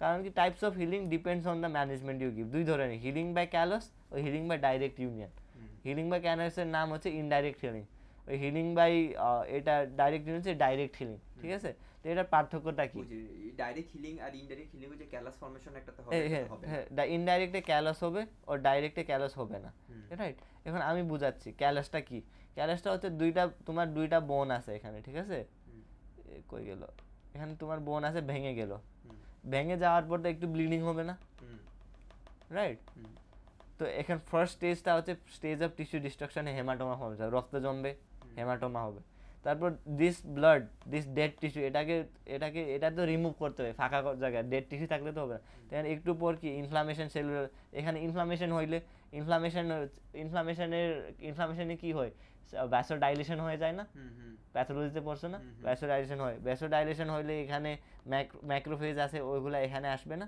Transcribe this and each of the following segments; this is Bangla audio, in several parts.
কারণ কি types of healing depends on the management you give, দুই ধরনের, হিলিং বাই ক্যালাস ও healing by direct union. Healing by ক্যালাসের নাম হচ্ছে ইনডাইরেক্ট হিলিং, ওই হিলিং বাই এটা ডাইরেক্ট ইউনিয়ন হচ্ছে ডাইরেক্ট হিলিং, ঠিক আছে? তো এটার পার্থক্যটা কি? ডাইরেক্ট হিলিং আর ইনডাইরেক্ট হিলিং যে ক্যালাস ফর্মেশন একটাতে হবে, হ্যাঁ, ইনডাইরেক্টে ক্যালাস হবে ও ডাইরেক্টে ক্যালাস হবে না, রাইট? এখন আমি বুঝাচ্ছি ক্যালাসটা কি। ক্যালাসটা হচ্ছে তোমার দুইটা বোন আছে এখানে, ঠিক আছে? কই গেল, এখানে তোমার বোন আছে, ভেঙে গেল, ভেঙে যাওয়ার পর তো একটু ব্লিডিং হবে না, রাইট? তো এখানে ফার্স্ট স্টেজটা হচ্ছে স্টেজ অফ টিস্যু ডিস্ট্রাকশনে হেমাটোমা হবে, রক্ত জমবে, হেমাটোমা হবে। তারপর this blood, this dead tissue, এটা তো রিমুভ করতে হবে, ফাঁকা জায়গায় ডেড টিস্যু থাকলে তো হবে না। তখন একটু পর কি ইনফ্লামেশন, সেলুলার, এখানে ইনফ্লামেশন হইলে ইনফ্লামেশনে কি হয়, ভ্যাসোডাইলেশন হয়ে যায় না? প্যাথোলজিতে পড়ছো না? ভ্যাসোডাইলেশন হয়, ভ্যাসোডাইলেশন হইলে এখানে ম্যাক্রোফেজ আছে, ওইগুলা এখানে আসবে না,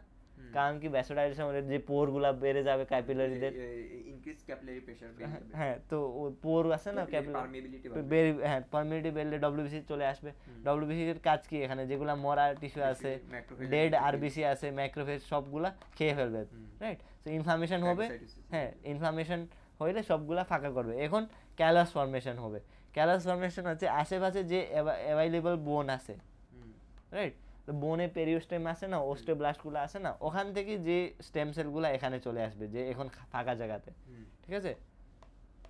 কারণ কি ভ্যাসোডাইলেশন হলে যে পোরগুলা বেড়ে যাবে, ক্যাপিলারিদের ইনক্রিজ ক্যাপিলারি প্রেসার, হ্যাঁ, তো পোর আছে না, পারমিবিলিটি বেড়লে ডব্লিউবিসি চলে আসবে। ডব্লিউবিসি এর কাজ কি, এখানে যেগুলা মরা টিস্যু আছে, ডেড আরবিসি আছে, ম্যাক্রোফেজ সবগুলা খেয়ে ফেলবে, রাইট? তো ইনফ্লামেশন হবে, হ্যাঁ, ইনফ্লামেশন হইলে সবগুলা ফাঁকা করবে। এখন ক্যালাস ফর্মেশন হবে। ক্যালাস ফর্মেশন হচ্ছে আশেপাশে যে অ্যাভাইলেবল বোন আছে, রাইট? তো বোনে পেরিওস্টেম আছে না, ওস্টিওব্লাস্টগুলো আছে না, ওখান থেকে যে স্টেম সেলগুলো এখানে চলে আসবে, যে এখন ফাঁকা জায়গাতে, ঠিক আছে?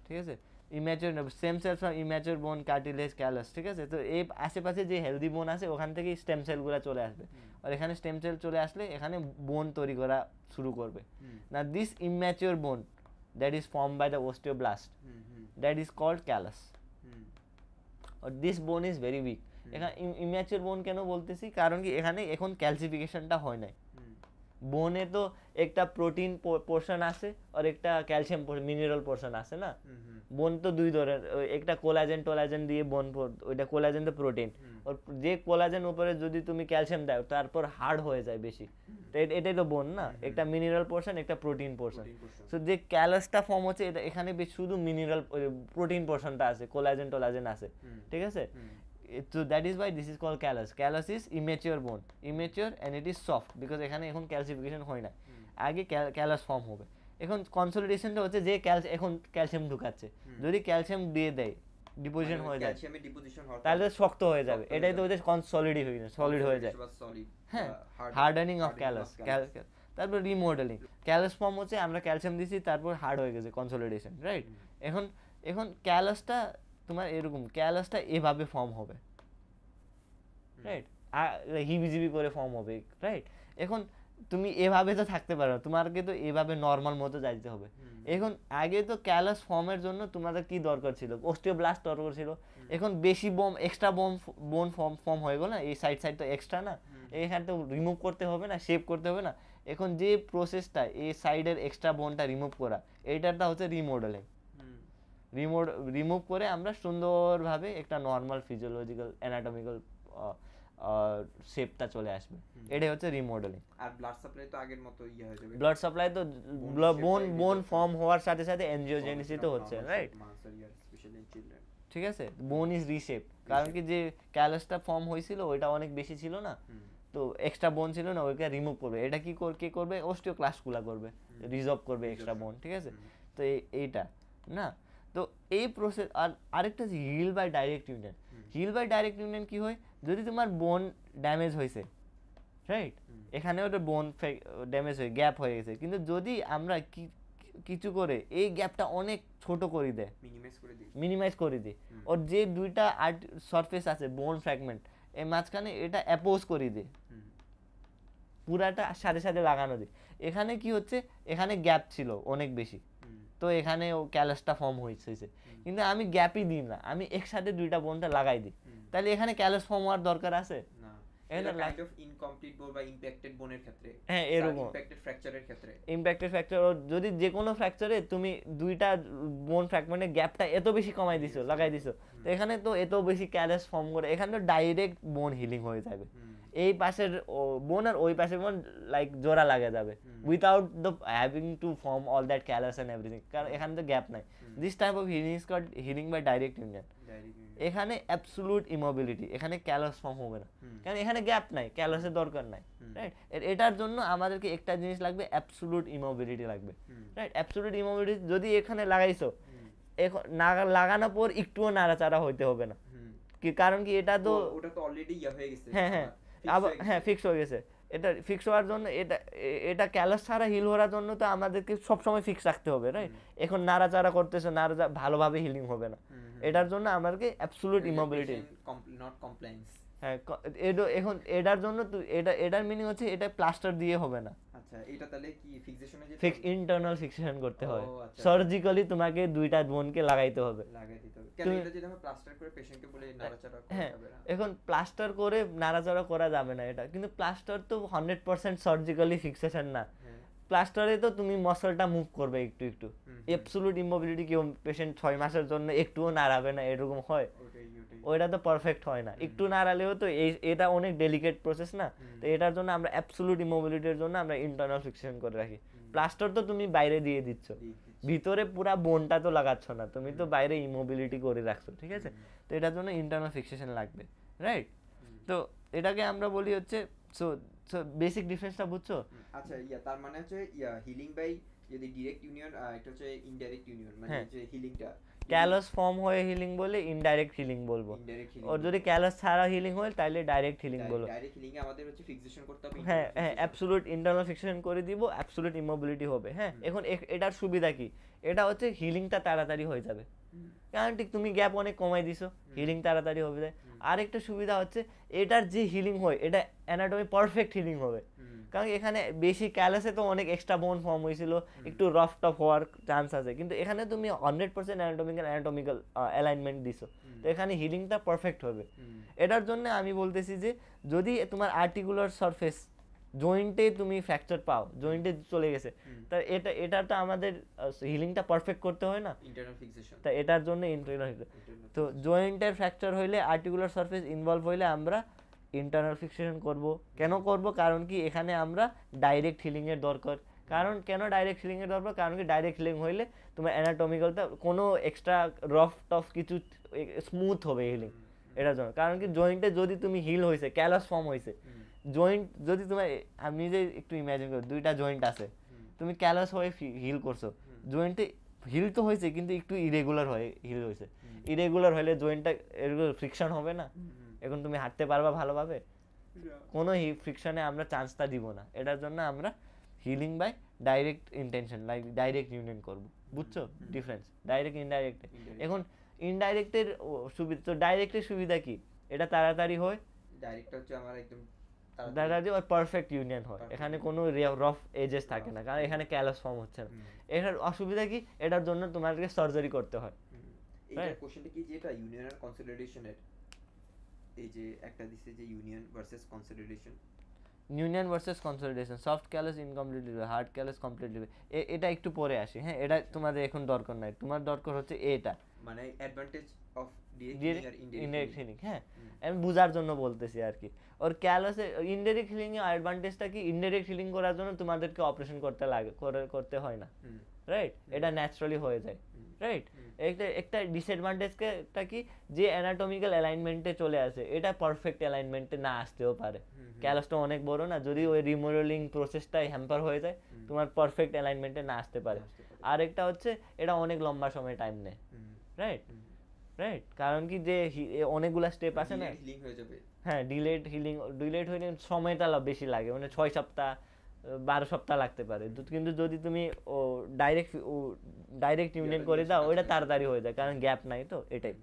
ঠিক আছে, immature stem cells from immature বোন, কার্টিলেজ, ক্যালাস, ঠিক আছে? তো এই আশেপাশে যে হেলদি বোন আছে ওখান থেকেই স্টেম সেলগুলো চলে আসবে, আর এখানে স্টেম সেল চলে আসলে এখানে বোন তৈরি করা শুরু করবে। না, this immature bone that is form by the osteoblast, that is called callus, আর this bone is very weak. এখানে ইম্যাচিওর বোন কেন বলতেছি, কারণ কি এখানে এখন ক্যালসিফিকেশনটা হয় নাই। বোনে তো একটা প্রোটিন পোর্শন আছে আর একটা ক্যালসিয়াম মিনারেল পোর্শন আছে না। বোন তো দুই ধরনের, একটা কোলাজেন দিয়ে বোন, ওইটা কোলাজেন তো প্রোটিন, আর যে কোলাজেন উপরে যদি তুমি ক্যালসিয়াম দাও তারপর হার্ড হয়ে যায় বেশি, তো এটাই তো বোন না, একটা মিনারেল পোর্শন, একটা প্রোটিন পোর্শন। সো যে ক্যালাসটা ফর্ম হচ্ছে, এটা এখানে শুধু মিনারেল প্রোটিন পোর্শনটা আছে, কোলাজেন আছে, ঠিক আছে? So that is why this is called callus. Callus is immature bone, immature and it is soft because এখানে এখন ক্যালসিফিকেশন হয় না, আগে ক্যালাস ফর্ম হবে। এখন কনসলিডেশনটা হচ্ছে যে এখন ক্যালসিয়াম ঢুকাচ্ছে, যদি ক্যালসিয়াম দিয়ে দেয়, ডিপোজিশন হয়ে যায়, তাহলে শক্ত হয়ে যাবে, এটাই তো ওদের সলিড হয়ে যায়, হ্যাঁ, হার্ডেনিং অফ ক্যালাস। তারপর রিমডেলিং, ক্যালাস ফর্ম হচ্ছে আমরা ক্যালসিয়াম দিছি, তারপর হার্ড হয়ে গেছে, কনসলিডেশন, রাইট? এখন ক্যালাসটা তোমার এরকম, ক্যালাসটা এভাবে ফর্ম হবে, রাইট? হিবিজিবি করে ফর্ম হবে, রাইট? এখন তুমি এভাবে তো থাকতে পারো না, তোমাকে তো এভাবে নর্মাল মতো যাইতে হবে। এখন আগে তো ক্যালাস ফর্মের জন্য তোমাদের কি দরকার ছিল, অস্টিওব্লাস্ট দরকার ছিল। এখন বেশি এক্সট্রা বোন ফর্ম হয়ে গেল না, এই সাইড তো এক্সট্রা না, এখানে তো রিমুভ করতে হবে না, শেপ করতে হবে না। এখন যে প্রসেসটা, এই সাইডের এক্সট্রা বোনটা রিমুভ করা, এইটারটা হচ্ছে রিমডেলিং। রিমুভ করে আমরা সুন্দরভাবে একটা নর্মাল ফিজিওলজিক্যাল অ্যানাটমিক্যাল শেপটা চলে আসবে, এটাই হচ্ছে রিমডেলিং। আর ব্লাড সাপ্লাই তো আগের মতো হয়ে যাবে, ব্লাড সাপ্লাই তো বোন ফর্ম হওয়ার সাথে সাথে এনজিওজেনেসিস তো হচ্ছে, রাইট? ঠিক আছে, বোন ইজ রিশেপ, কারণ কি যে ক্যালাসটা ফর্ম হয়েছিল ওইটা অনেক বেশি ছিল না, তো এক্সট্রা বোন ছিল না, ওইটা রিমুভ করবে। এটা কি করবে, অস্টিওক্লাস্টগুলা করবে, রিজর্ভ করবে এক্সট্রা বোন, ঠিক আছে? তো এইটা না, তো এই প্রসেস। আর আরেকটা যে heal by direct union, heal by direct union কি হয়, যদি তোমার বোন ড্যামেজ হয়েছে, রাইট, এখানেও একটা বোন ড্যামেজ হয়ে গ্যাপ হয়ে গেছে, কিন্তু যদি আমরা কিছু করে এই গ্যাপটা অনেক ছোট করে দেয়, মিনিমাইজ করে দিই, ওর যে দুইটা সারফেস আছে বোন ফ্র্যাগমেন্ট এই মাঝখানে, এটা অ্যাপোজ করে দিই, পুরাটা সাথে সাথে লাগানো দিই। এখানে কি হচ্ছে, এখানে গ্যাপ ছিল অনেক বেশি, তো এখানে ক্যালাসটা ফর্ম হয়েছে, কিন্তু আমি গ্যাপই দিই না, আমি একসাথে দুইটা বোনটা লাগাই দিই, তাহলে এখানে ক্যালাস ফর্ম হওয়ার দরকার আছে না। কাইন্ড অফ ইনকমপ্লিট বোন বা ইমপ্যাক্টেড বোনের ক্ষেত্রে, হ্যাঁ, এরকম ইমপ্যাক্টেড ফ্র্যাকচারের ক্ষেত্রে, ইমপ্যাক্টেড ফ্র্যাকচার, যদি যে কোনো ফ্র্যাকচারে তুমি দুইটা বোন ফ্র্যাগমেন্টের গ্যাপটা এত বেশি কমাই দিছো, লাগাই দিছো, তো এখানে তো এত বেশি ক্যালাস ফর্ম করে, এখানে তো ডাইরেক্ট বোন হিলিং হয়ে যাবে, এই পাশের বোন আর ওই পাশের বোন লাইক জোড়া লাগে যাবে, without the having to form all that callus and everything, কারণ এখানে তো গ্যাপ নাই। This type of healing is called healing by direct union. এখানে অ্যাবসোলিউট ইমোবিলিটি, এখানে ক্যালাস ফর্ম হবে না, কারণ এখানে গ্যাপ নাই, ক্যালাসের দরকার নাই, রাইট। এটার জন্য আমাদেরকে একটা জিনিস লাগবে, অ্যাবসোলিউট ইমোবিলিটি লাগবে, রাইট। অ্যাবসোলিউট ইমোবিলিটি যদি এখানে লাগাইছো, এখন লাগানোর পর একটুও নাড়াচাড়া হইতে হবে না, কি কারণ কি এটা তো ওটা তো অলরেডি হয়ে গেছে, হ্যাঁ আবার ফিক্স হয়ে গেছে। এটা ফিক্স হওয়ার জন্য এটা ক্যালাস ছাড়া হিল হওয়ার জন্য তো আমাদেরকে সবসময় ফিক্স রাখতে হবে, রাইট। এখন নাড়াচাড়া করতেছে, ভালোভাবে হিলিং হবে না, এটার জন্য আমাদেরকে অ্যাবসোলিউট ইমোবিলিটি, নট কমপ্লায়েন্স। হ্যাঁ, এখন এটার জন্য এটার মিনিং হচ্ছে এটা প্লাস্টার দিয়ে হবে না। আচ্ছা, এটা তাহলে কি ফিক্সেশনে যে ইন্টারনাল ফিক্সেশন করতে হয়, সার্জিক্যালি তোমাকে দুইটা বোনকে লাগাইতে হবে, দিতে হবে। কেন এটা যদি আমরা প্লাস্টার করে পেশেন্টকে বলে নাড়াচাড়া করা যাবে না? এখন প্লাস্টার করে নাড়াচাড়া করা যাবে না এটা, কিন্তু প্লাস্টার তো 100% সার্জিক্যালি ফিক্সেশন না, প্লাস্টারে তো তুমি মাসলটা মুভ করবে একটু একটু। অ্যাবসোলিউট ইমোবিলিটি কি পেশেন্ট 6 মাসের জন্য একটুও নাড়াবে না এরকম হয়? ওইটা তো পারফেক্ট হয় না, একটু নাড়ালেও তো এটা অনেক ডেলিকেট প্রসেস না। তো এটার জন্য আমরা অ্যাবসোলিউট ইমোবিলিটির জন্য আমরা ইন্টারনাল ফিক্সেশন করে রাখি। প্লাস্টার তো তুমি বাইরে দিয়ে দিচ্ছ, ভিতরে পুরা বোনটা তো লাগাচ্ছ না, তুমি তো বাইরে ইমোবিলিটি করে রাখছো, ঠিক আছে। তো এটার জন্য ইন্টারনাল ফিক্সেশন লাগবে, রাইট। তো এটাকে আমরা বলি হচ্ছে সো বেসিক ডিফারেন্সটা বুঝছো? আচ্ছা, তার মানে হচ্ছে হিলিং বাই যদি ডাইরেক্ট ইউনিয়ন, এটা হচ্ছে ইনডাইরেক্ট ইউনিয়ন, মানে যে হিলিংটা ক্যালাস ফর্ম হয়ে হিলিং বলে ইনডাইরেক্ট হিলিং বলবো, আর যদি ক্যালাস ছাড়া হিলিং হয় তাহলে ডাইরেক্ট হিলিং বলবো। ডাইরেক্ট হিলিং এ আমাদের হচ্ছে ফিক্সেশন করতে হবে, হ্যাঁ অ্যাবসোলিউট ইন্টারনাল ফিক্সেশন করে দিব, অ্যাবসোলিউট ইমোবিলিটি হবে। হ্যাঁ, এখন এটার সুবিধা কি? এটা হচ্ছে হিলিংটা তাড়াতাড়ি হয়ে যাবে, কারণ ঠিক তুমি গ্যাপ অনেক কমাই দিছো, হিলিং তাড়াতাড়ি হবে যায়। আরেকটা সুবিধা হচ্ছে এটার যে হিলিং হয় এটা অ্যানাটমি পারফেক্ট হিলিং হবে, কারণ এখানে বেশি ক্যালাসে তো অনেক এক্সট্রা বোন ফর্ম হয়েছিল, একটু রফ টফ হওয়ার চান্স আছে, কিন্তু এখানে তুমি 100% অ্যানাটমিক্যাল অ্যালাইনমেন্ট দিছো, তো এখানে হিলিংটা পারফেক্ট হবে। এটার জন্য আমি বলতেছি যে যদি তোমার আর্টিকুলার সারফেস জয়েন্টে তুমি ফ্র্যাকচার পাও, জয়েন্টে চলে গেছে, তা এটা তো আমাদের হিলিংটা পারফেক্ট করতে হয় না, ইন্টারনাল ফিক্সেশন। তা এটার জন্য ইন্টারনাল, তো জয়েন্টের ফ্র্যাকচার হইলে আর্টিকুলার সারফেস ইনভলভ হইলে আমরা ইন্টারনাল ফিক্সেশন করব। কেন করব? কারণ কি এখানে আমরা ডাইরেক্ট হিলিং এর দরকার। কারণ কেন ডাইরেক্ট হিলিং এর দরকার? কারণ কি ডাইরেক্ট হিলিং হইলে তোমার অ্যানাটমিক্যালটা কোনো এক্সট্রা রফ টফ কিছু স্মুথ হবে হিলিং, এটার জন্য। কারণ কি জয়েন্টে যদি তুমি হিল হয়েছে, ক্যালাস ফর্ম হয়েছে, জয়েন্ট যদি তোমার, আমি যে একটু ইমাজিন করো দুইটা জয়েন্ট আছে, তুমি ক্যালাস হয়ে হিল করছো, জয়েন্টে হিল তো হয়েছে কিন্তু একটু ইরেগুলার হয়ে হিল হয়েছে, ইরেগুলার হলে জয়েন্টটা এরকম ফ্রিকশন হবে না, এখন তুমি হাঁটতে পারবা ভালোভাবে? কোনো ফ্রিকশনে আমরা চান্সটা দিব না। এটার জন্য আমরা healing by direct intention, like direct union করব। বুঝছো ডিফারেন্স ডাইরেক্ট ইনডাইরেক্ট? এখন ইনডাইরেক্টের সুবিধা, তো ডাইরেক্টের সুবিধা কি? এটা তাড়াতাড়ি হয়, ডাইরেক্ট হচ্ছে আমার একদম তাড়াতাড়ি আর পারফেক্ট ইউনিয়ন হয়, এখানে কোনো রফ এজেস থাকে না, কারণ এখানে ক্যালাস ফর্ম হচ্ছে না। এটার অসুবিধা কি? এটার জন্য তোমাদেরকে সার্জারি করতে হয়। এইটার কোশ্চেনটা কি, যে এটা ইউনিয়ন আর কনসলিডেশনের, এই যে একটা দিছে যে union versus consolidation, union versus consolidation, soft callus incompletely, hard callus completely, এটা একটু পরে আসি। হ্যাঁ, এটা তোমাদের এখন দরকার নাই, তোমার দরকার হচ্ছে এটা, মানে অ্যাডভান্টেজ অফ ইনডাইরেক্ট হিলিং। হ্যাঁ, আমি বুঝার জন্য বলতেছি আর কি। ওর ক্যালাসে ইনডাইরেক্ট হিলিং এর অ্যাডভান্টেজটা কি? ইনডাইরেক্ট হিলিং করার জন্য তোমাদেরকে অপারেশন করতে হয় না, রাইট? এটা ন্যাচারালি হয়ে যায়, রাইট? একটা ডিসঅ্যাডভান্টেজটা কি? যে অ্যানাটমিক্যাল অ্যালাইনমেন্টে চলে আসে, এটা পারফেক্ট অ্যালাইনমেন্টে না আসতেও পারে, ক্যালাসটা অনেক বড় না, যদি ওই রিমোডেলিং প্রসেসটাই হ্যাম্পার হয়ে যায়, তোমার পারফেক্ট অ্যালাইনমেন্টে না আসতে পারে। আরেকটা হচ্ছে এটা অনেক লম্বা সময় টাইম নেয়, রাইট? রাইট, কারণ কি যে অনেকগুলা স্টেপ আছে না, হ্যাঁ, ডিলেড হইলে সময়টা বেশি লাগে, মানে 6 সপ্তাহ 12 সপ্তাহ লাগতে পারে, কিন্তু যদি তুমি ডাইরেক্ট ইউনিয়ন করে দাও ওইটা তাড়াতাড়ি হয়ে যায়, কারণ গ্যাপ নাই, তো এটাই।